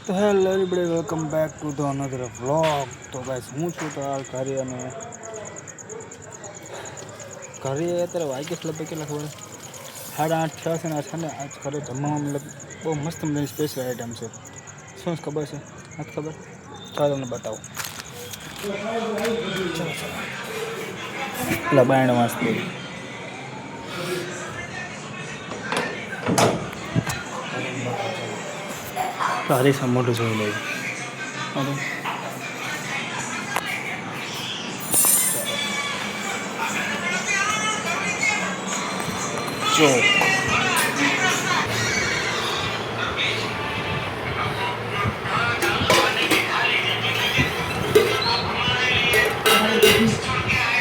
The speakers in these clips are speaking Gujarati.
તો hello everybody welcome back to the another vlog. તો ગાઈસ હું છું તો હાલ ઘરે અને ઘરે અત્યારે વાગ્યા છે લગભગ કેટલા ખબર 8:30 થયા છે ને છે ને આજ ઘરે જમવામાં મતલબ બહુ મસ્ત મજાની સ્પેશિયલ આઈટમ છે. શું ખબર છે? નથી ખબર? ચાલો તમને બતાવું. પેલા બાયણ વાંચતી તારી સા મોટું જોઈ લે. જો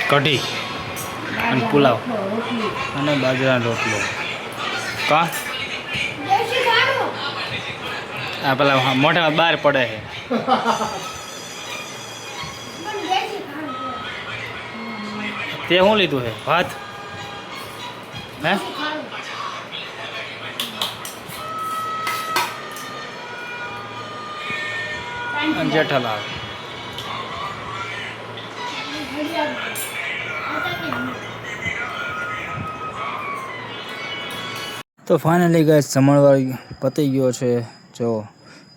કઢી અને પુલાવ અને બાજરાનો રોટલો. કા આ પેલા મોઢા બહાર પડે છે. તે શું લીધું છે? ભાત હે જેઠાલાલ. તો ફાઇનલી ગાઈસ જમણવાર પતી ગયો છે. જો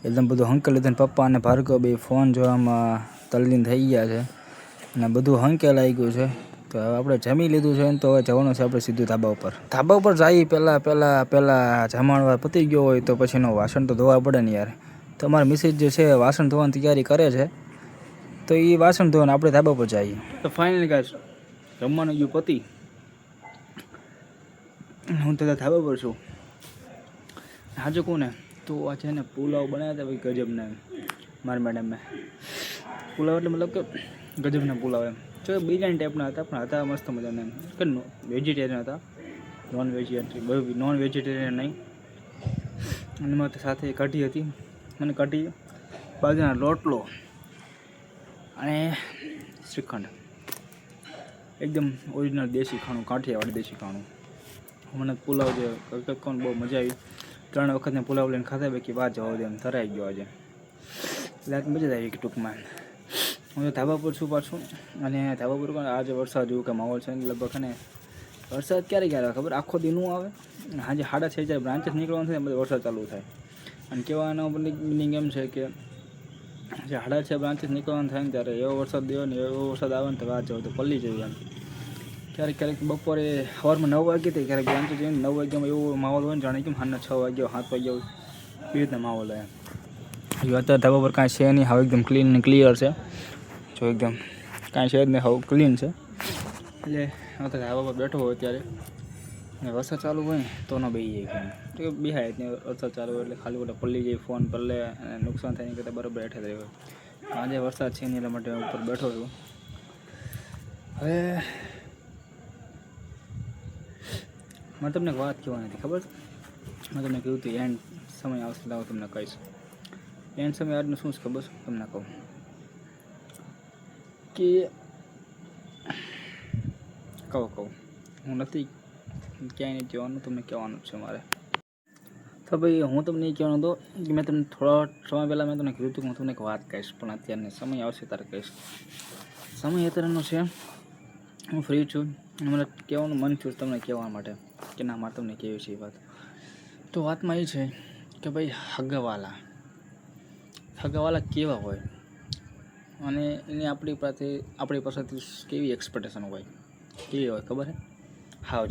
એકદમ બધું હંકેલ લીધું. પપ્પા અને ભાર્ગવ બે ફોન જોવામાં તલ્લીન થઈ ગયા છે અને બધું હંકેલાઈ ગયું છે. તો હવે આપણે જમી લીધું છે ને તો હવે જવાનું છે આપણે સીધું ધાબા ઉપર. ધાબા ઉપર જઈએ પહેલાં જમણવાર પતી ગયો હોય તો પછીનો વાસણ તો ધોવા પડે ને યાર. તો અમારા મિસેજ જે છે વાસણ ધોવાની તૈયારી કરે છે, તો એ વાસણ ધોવાને આપણે ધાબા પર જઈએ. તો ફાઇનલી ગાઈસ જમવાનું ગયું પતી. હું તો ધાબા પર છું. હાજુ કોને તો આ છે ને પુલાવ બનાવ્યા હતા ભાઈ ગજબના. મારા મેડમે પુલાવ એટલે મતલબ કે ગજબના પુલાવ એમ. જો બિરયાની ટાઈપના હતા પણ હતા મસ્ત મજાના એમ. કે વેજીટેરિયન હતા, નોન વેજીટેરિયન નહીં. અને એમાં સાથે કઢી હતી અને કઢી બાજરાનો રોટલો અને શ્રીખંડ. એકદમ ઓરિજિનલ દેશી ખાણું, કાઠિયાવાડી દેશી ખાણું. મને પુલાવ જે કોણ બહુ મજા આવી. 3 વખતને પુલાવ લઈને ખાધા પૈકી વાત જવા દે એમ ધરાઈ ગયો આજે. એટલે મજા આવી કે ટૂંકમાં. હું તો ધાબા પર છું પાછું અને ધાબા પર પણ આજે વરસાદ જેવું કે માહોલ છે. લગભગ ને વરસાદ ક્યારે આવે ખબર? આખો દી નું આવે આજે 6:30 જ્યારે બ્રાન્ચેસ નીકળવાનું થાય બધો વરસાદ ચાલુ થાય. અને કહેવાનો મિનિંગ એમ છે કે જે 6:30 બ્રાન્ચેસ નીકળવાનું થાય ને ત્યારે એવો વરસાદ દેવો ને એવો વરસાદ આવે ને તો વાત જાવ તો પલ્લી જઈએ એમ. ક્યારેક બપોરે સવારમાં 9 વાગે થાય, ક્યારેક બ્રાન્ચે જઈને 9 વાગ્યામાં એવો માહોલ હોય ને જાણે કેમ સાંજના 6 વાગ્યા 7 વાગ્યા એવી રીતના માહોલ હોય. અત્યારે ધાબા પર કાંઈ છે નહીં, હાવ એકદમ ક્લીન ને ક્લિયર છે. જો એકદમ કાંઈ છે જ નહીં, હાવ ક્લીન છે. એટલે અત્યારે ધાબા પર બેઠો હોય અત્યારે ને વરસાદ ચાલુ હોય ને તો ન બેસી જાય ફોન. તો બેહાય જ નહીં. વરસાદ ચાલુ હોય એટલે ખાલી બધા પલ્લી જાય ફોન પર લે અને નુકસાન થાય નહીં કરતાં બરાબર હેઠે જ રહ્યો. આજે વરસાદ છે નહીં એટલા માટે ઉપર બેઠો છું. હવે મને તમને એક વાત કહેવાની હતી, ખબર છે? મેં તમને કીધું હતું એન્ડ સમય આવશે એટલે હું તમને કહીશ. એન્ડ સમય આજનું શું છે ખબર છે? તમને કહું કે કહું હું નથી ક્યાંય નહીં કહેવાનું, તમને કહેવાનું જ છે મારે. તો ભાઈ હું તમને એ કહેવાનો હતો કે મેં તમને થોડા સમય પહેલાં મેં તમને કીધું હતું કે હું તમને એક વાત કહીશ, પણ અત્યારને સમય આવશે ત્યારે કહીશ. સમય અત્યારનો છે, હું ફ્રી છું અને મને કહેવાનું મન થયું તમને કહેવા માટે કે ના મારે તમને કહેવી છે એ વાત. તો વાતમાં એ છે કે ભાઈ હગાવાલા કેવા હોય અને એની આપણી પાસેથી કેવી એક્સપેક્ટેશન હોય, કેવી હોય ખબર છે? હાવ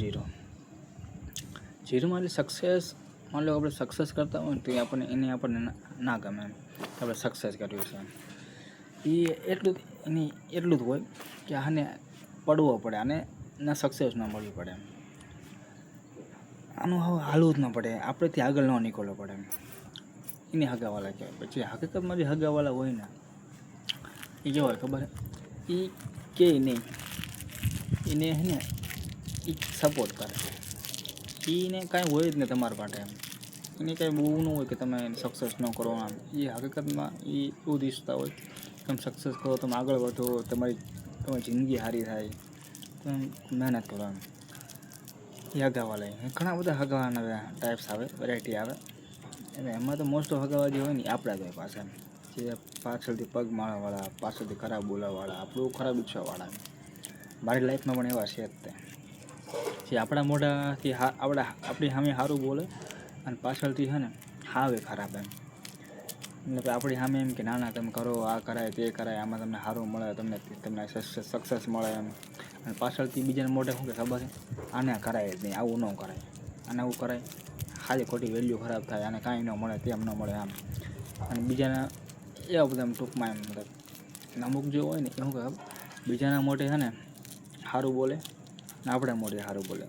જીરોમાં એટલે સક્સેસ. માની લો આપણે સક્સેસ કરતા હોય ને તો આપણને ના ગમે એમ. આપણે સક્સેસ કર્યું છે એ એટલું જ હોય કે આને પડવો પડે, આને ના સક્સેસ ન મળવી પડે એમ. આનું હવે હાલવું જ ન પડે, આપણેથી આગળ ન નીકળવું પડે એમ. એને હગાવાલા કહેવાય. પછી હકીકતમાં જે હગાવાલા હોય ને એ કેવા હોય ખબર? એ કે નહીં એને હે ને એ સપોર્ટ કરે. એને કાંઈ હોય જ ને તમારા માટે એમ. એને કાંઈ બહુ ન હોય કે તમે સક્સેસ ન કરો આમ. એ હકીકતમાં એ એવું ઈચ્છતા હોય તમે સક્સેસ કરો, તમે આગળ વધો, તમારી જિંદગી સારી થાય, તમે મહેનત કરો એમ. એ હગાવાલા ઘણા બધા હગાવાના ટાઈપ્સ આવે, વેરાયટી આવે. એટલે એમાં તો મોસ્ટ ઓફ હગાવા જે હોય ને આપણા જ હોય પાછા, જે પાછળથી પગ મારવાવાળા, પાછળથી ખરાબ બોલાવાવાળા, આપણું ખરાબ ઈચ્છાવાળા. મારી લાઈફમાં પણ એવા છે જ તે, જે આપણા મોઢાથી આપણી સામે સારું બોલે અને પાછળથી છે ને હાવે ખરાબ એમ. એટલે આપણી સામે એમ કે ના ના તમે કરો, આ કરાય તે કરાય, આમાં તમને સારું મળે, તમને સક્સેસ મળે એમ. અને પાછળથી બીજાને મોઢે શું કે ખબર છે, આને કરાય જ નહીં, આવું ન કરાય, આને આવું કરાય ખાલી ખોટી વેલ્યુ ખરાબ થાય, આને કાંઈ ન મળે, તેમ ન મળે આમ. અને બીજાના એવા બધા ટૂંકમાં એમ મતલબ અમુક જે હોય ને એ શું કહે બીજાના મોઢે છે ને સારું બોલે ને આપણા મોઢે સારું બોલે,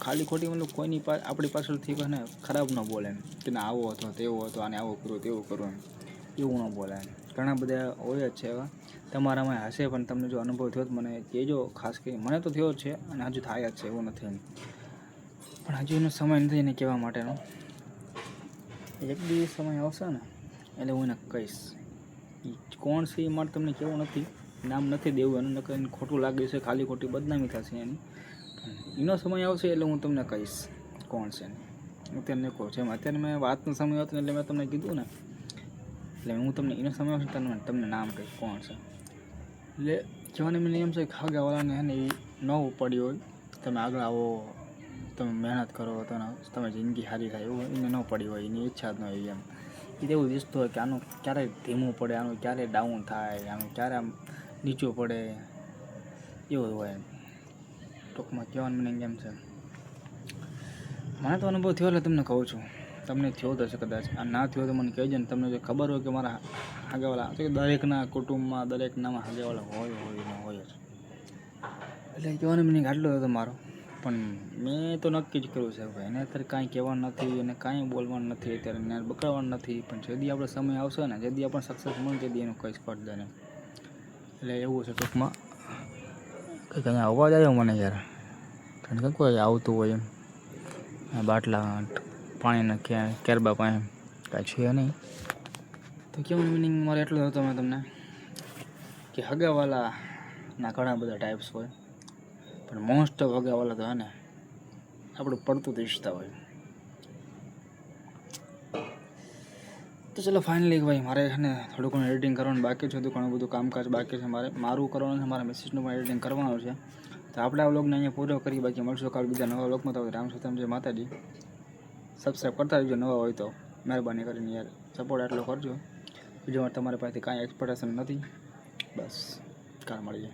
ખાલી ખોટી મતલબ કોઈની આપણી પાછળથી કહે ને ખરાબ ન બોલે એમ કે ના આવો હતો તેવો હતો, આને આવું કરું તેવું કરું એમ, એવું ન બોલે એમ. ઘણા બધા હોય જ છે એવા, તમારામાં હશે પણ તમને જો અનુભવ થયો તો મને કહેજો ખાસ કરી. મને તો થયો જ છે અને હજુ થાય જ છે, એવું નથી એમ, પણ હજુ એનો સમય નથી એને કહેવા માટેનો. એક દિવસ સમય આવશે ને એટલે હું એને કહીશ. કોણ છે એ માટે તમને કેવું નથી, નામ નથી દેવું એનું, નકર એને ખોટું લાગે છે, ખાલી ખોટી બદનામી થશે એની. એનો સમય આવશે એટલે હું તમને કહીશ કોણ છે. અત્યારે કહું છું એમ, અત્યારે મેં વાતનો સમય હતો ને એટલે મેં તમને કીધું ને, એટલે હું તમને એનો સમય આવશે તમને નામ કહીશ કોણ છે. એટલે કહેવાને મને એમ છે કે હગાવાળાને છે ને એ ન ઉપાડી હોય, તમે આગળ આવો, તમે મહેનત કરો, તમે જિંદગી સારી થાય એવું એને ન પડી હોય, એની ઈચ્છા જ ન હોય એમ. એ એવું દિસતું હોય કે આનું ક્યારે ધીમું પડે, આનું ક્યારે ડાઉન થાય, આનું ક્યારે આમ નીચું પડે, એવું હોય એમ. ટૂંકમાં કહેવાનું મને એમ છે. મને તો અનુભવ થયો એટલે તમને કહું છું, તમને થયો તો હશે કદાચ, આ ના થયો તો મને કહેજો ને. તમને જો ખબર હોય કે મારા હગાવાળા, તો દરેકના કુટુંબમાં દરેકનામાં હગાવાળા હોય જ. એટલે કહેવાનો મને આટલો હતો મારો, પણ મેં તો નક્કી જ કર્યું છે ભાઈ, એને અત્યારે કાંઈ કહેવાનું નથી, એને કાંઈ બોલવાનું નથી, અત્યારે એને બકડવાનું નથી. પણ જેથી આપણો સમય આવશે ને, જેથી આપણને સક્સેસ મળે તેથી એનું કહીશ ફટ દઈને. એટલે એવું છે ટૂંકમાં. કંઈક અહીંયા અવાજ આવ્યો મને યાર, કારણ કે કોઈ આવતું હોય એમ, બાટલા પાણીના કેરબા પાસે કાંઈ છે નહીં. તો કેવું મિનિંગ મારે એટલો હતો મેં તમને કે હગાવાલાના ઘણા બધા ટાઈપ્સ હોય, પણ મોસ્ટ ઓફ હગાવાલા તો હે ને આપણું પડતું જ ઈચ્છતા હોય. તો ચલો ફાઇનલી ભાઈ, મારે છે ને થોડું ઘણું એડિટિંગ કરવાનું બાકી છે, ઘણું બધું કામકાજ બાકી છે મારું કરવાનું છે, મારા મિસિસનું પણ એડિટિંગ કરવાનું છે. તો આપણે આ વ્લોગને અહીંયા પૂરો કરી, બાકી મળશું કાલ બીજા નવા વ્લોગમાં. તો રામ સીતારામ, જય માતાજી. સબસ્ક્રાઈબ કરતા રહેજો નવા હોય તો, મહેરબાની કરીને યાર સપોર્ટ આટલો કરજો. બીજું તમારી પાસેથી કાંઈ એક્સપેક્ટેશન નથી, બસ કાલ મળીએ.